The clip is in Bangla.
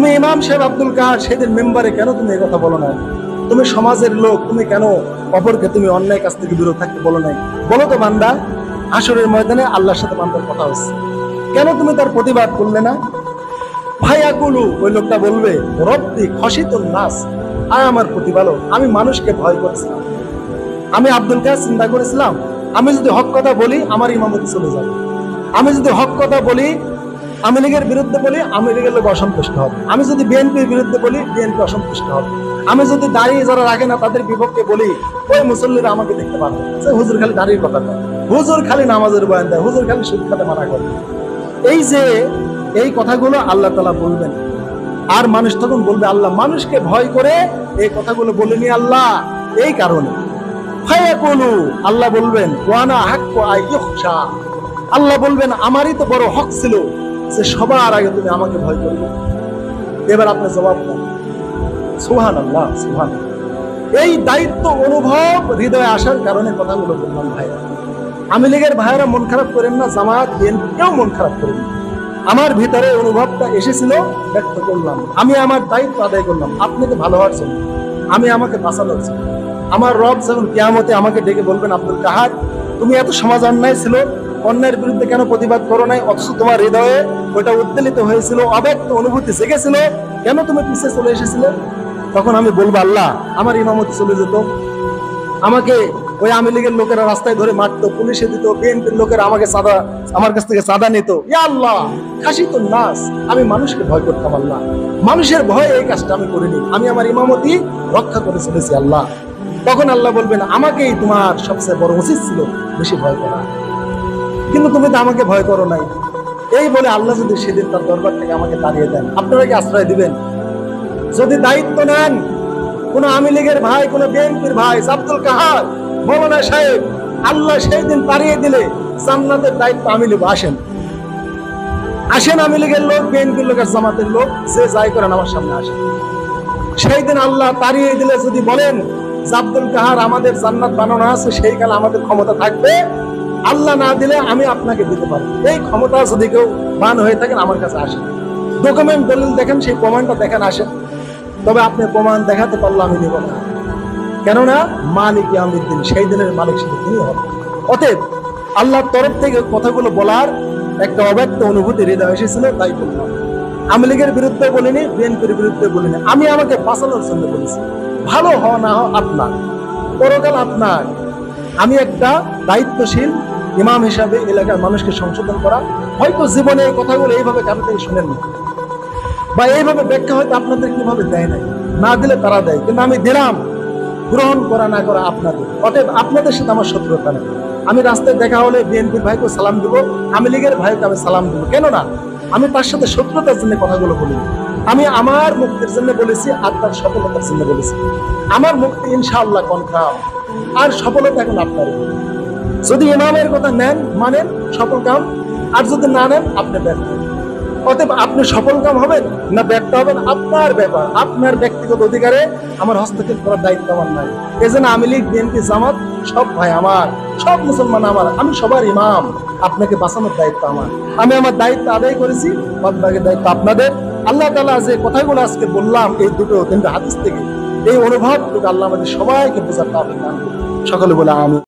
তুমি ইমাম সাহেব আব্দুল কাহার সেদিন মেম্বারে কেন তুমি এই কথা বলো না? তুমি সমাজের লোক, তুমি কেন অপরকে তুমি অন্যায় কাছ থেকে বিরত থাকতে বলো নাই? বলো তো বান্দা, হাসরের ময়দানে আল্লাহর সাথে বান্দার কথা হচ্ছে, কেন তুমি তার প্রতিবাদ করলে না? ভাইয়াকুলু, ওই লোকটা বলবে, রব্বি খশিতুন নাস, আয় আমার প্রতিপালক, আমি মানুষকে ভয় করেছিলাম। আমি আব্দুল কাহার চিন্তা করেছিলাম, আমি যদি হক কথা বলি আমার ইমামতি চলে যাবে, আমি যদি হক কথা বলি, আওয়ামী লীগের বিরুদ্ধে বলি, আওয়ামী লীগের লোক অসন্তুষ্ট হবে, আমি যদি বিএনপির বিরুদ্ধে বলি বিএনপি অসন্তুষ্ট হবে, আমি যদি দাঁড়িয়ে যারা রাখে না তাদের বিপক্ষে বলি, ওই মুসল্লিরা আমাকে দেখতে পারবে, হুজুর খালি দাঁড়িয়ে কথা কয়, হুজুর খালি নামাজের বয়ান দেয়, হুজুর খালি সুদ খাতে মানা করে। এই যে এই কথাগুলো আল্লাহ তাআলা বলবেন, আর মানুষ তখন বলবে আল্লাহ মানুষকে ভয় করে এই কথাগুলো বলেনি আল্লাহ, এই কারণে। ফায়াকুলু, আল্লাহ বলবেন ওয়ানা হাক্কু আইয়ুখশা, আল্লাহ বলবেন আমারই তো বড় হক ছিল যে সবার আগে তুমি আমাকে ভয় করবে। এবার আপনি জবাব দেন। সুবহানাল্লাহ, সুবহানাল্লাহ। এই দায়িত্ব অনুভব হৃদয়ে আসার কারণে কথাগুলো বললাম ভাইরা। আওয়ামী লীগের ভাইরা মন খারাপ করেন না, জামায়াত বিএনপি কেউ মন খারাপ করেন না। আমার ভিতরে অনুভবটা এসেছিল, ব্যক্ত করলাম, আমি আমার দায়িত্ব আদায় করলাম আপনাকে ভালো হওয়ার জন্য, আমি আমাকে বাঁচানোর জন্য। আমার রব যখন কিয়ামতে আমাকে ডেকে বলবেন আব্দুল কাহার তুমি এত সমাজ অন্যায় ছিল, অন্যায়ের বিরুদ্ধে কেন প্রতিবাদ করো নাই, অথচ তোমার হৃদয়ে ওইটা উদ্বেলিত হয়েছিল, অব্যক্ত অনুভূতি জেগেছিল, কেন তুমি পিছিয়ে চলে এসেছিলে? তখন আমি বলবো আল্লাহ আমার ইমামতি চলে যেত, আমাকে ওই আওয়ামী লীগের লোকেরা রাস্তায় ধরে মারতো, পুলিশে দিত, বিএনপির লোকেরা আমাকে আমার কাছ থেকে চাঁদা নিত। ইয়া আল্লাহ খাশিতুন নাস, আমি মানুষকে ভয় করতাম আল্লাহ, মানুষের ভয়ে এই কাজটা আমি করিনি, আমি আমার ইমামতি রক্ষা করে চলেছি আল্লাহ। তখন আল্লাহ বলবেন আমাকেই তোমার সবচেয়ে বড় উচিত ছিল বেশি ভয় করা, কিন্তু তুমি তো আমাকে ভয় করো নাই। এই বলে আল্লাহ যদি সেদিন তার দরবার থেকে আমাকে তাড়িয়ে দেন, আপনারা কি আশ্রয় দিবেন? যদি দায়িত্ব নেন কোন আওয়ামী লীগের ভাই, কোন বিএনপির ভাই, আব্দুল কাহার, মৌলানা সাহেব, আল্লাহ সেই দিন তাড়িয়ে দিলে জান্নাতের দায়িত্ব আমি নেব। আসেন আসেন, আওয়ামী লীগের লোক, বিএনপির লোক, আর জামাতের লোক, যে যাই করেন আমার সামনে আসেন। সেই দিন আল্লাহ তাড়িয়ে দিলে যদি বলেন আব্দুল কাহার আমাদের জান্নাত বানানো আছে, সেই কালে আমাদের ক্ষমতা থাকবে, আল্লাহ না দিলে আমি আপনাকে দিতে পারবো। এই ক্ষমতা যদি কেউ বান হয়ে থাকেন আমার কাছে আসেন, ডকুমেন্ট দলিল দেখেন, সেই প্রমাণটা দেখেন, আসেন। তবে আপনি প্রমাণ দেখাতে পারলে আমি নেব না, কেননা মালিক ইয়াউমিদ্দিন, সেই দিনের মালিক শুধু তিনি হবে। অতএব আল্লাহর তরফ থেকে কথাগুলো বলার একটা অব্যক্ত অনুভূতি হৃদয় এসেছিল, তাই বললাম। আওয়ামী লীগের বিরুদ্ধে বলিনি, বিএনপির বিরুদ্ধে বলিনি, আমি আমাকে বাঁচানোর জন্য বলেছি। ভালো হওয়া না হওয়া আপনার, পরকাল আপনার। আমি একটা দায়িত্বশীল ইমাম হিসাবে এলাকার মানুষকে সংশোধন করা, হয়তো জীবনে এই কথাগুলো এইভাবে কারো থেকে শুনেন না, বা এইভাবে ব্যাখ্যা হয়তো আপনাদের কিভাবে দেয় নাই, না দিলে তারা দেয়, কিন্তু আমি দিলাম, গ্রহণ করা না করা আপনাদের। অতএব আপনাদের সাথে আমার শত্রুতা নেই। আমি রাস্তায় দেখা হলে বিএনপির ভাইকে সালাম দিব, আওয়ামী লীগের ভাইকে আমি সালাম দিব, কেননা আমি তার সাথে শত্রুতার জন্য কথাগুলো বলি। আমি আমার মুক্তির জন্য বলেছি, আর তার সফলতার জন্য বলেছি। আমার মুক্তি ইনশাআল্লাহ কনফার্ম, আর সফলতা এখন আপনার। যদি ইমামের কথা নেন মানেন, সফল কাম, আর যদি না নেন আপনি ব্যর্থ। অতএব আপনি সফল কাম হবেন না ব্যর্থ হবেন আপনার ব্যাপার, আপনার ব্যক্তিগত অধিকারে আমার হস্তক্ষেপ করার দায়িত্ব আমার নাই। এজন্য আওয়ামী লীগ, বিএনপি, জামাত সব ভাই আমার, সব মুসলমান আমার, আমি সবার ইমাম, আপনাকে বাঁচানোর দায়িত্ব আমার। আমি আমার দায়িত্ব আদায় করেছি, বাদবাকি দায়িত্ব আপনাদের। আল্লাহ তাআলা যে কথাগুলো আজকে বললাম এই দুটো তিনটা হাদিস থেকে, এই অনুভবটুকু আল্লাহ আমাদের সবাইকে বোঝার তৌফিক দান করুন। সকলে বলে আমিন।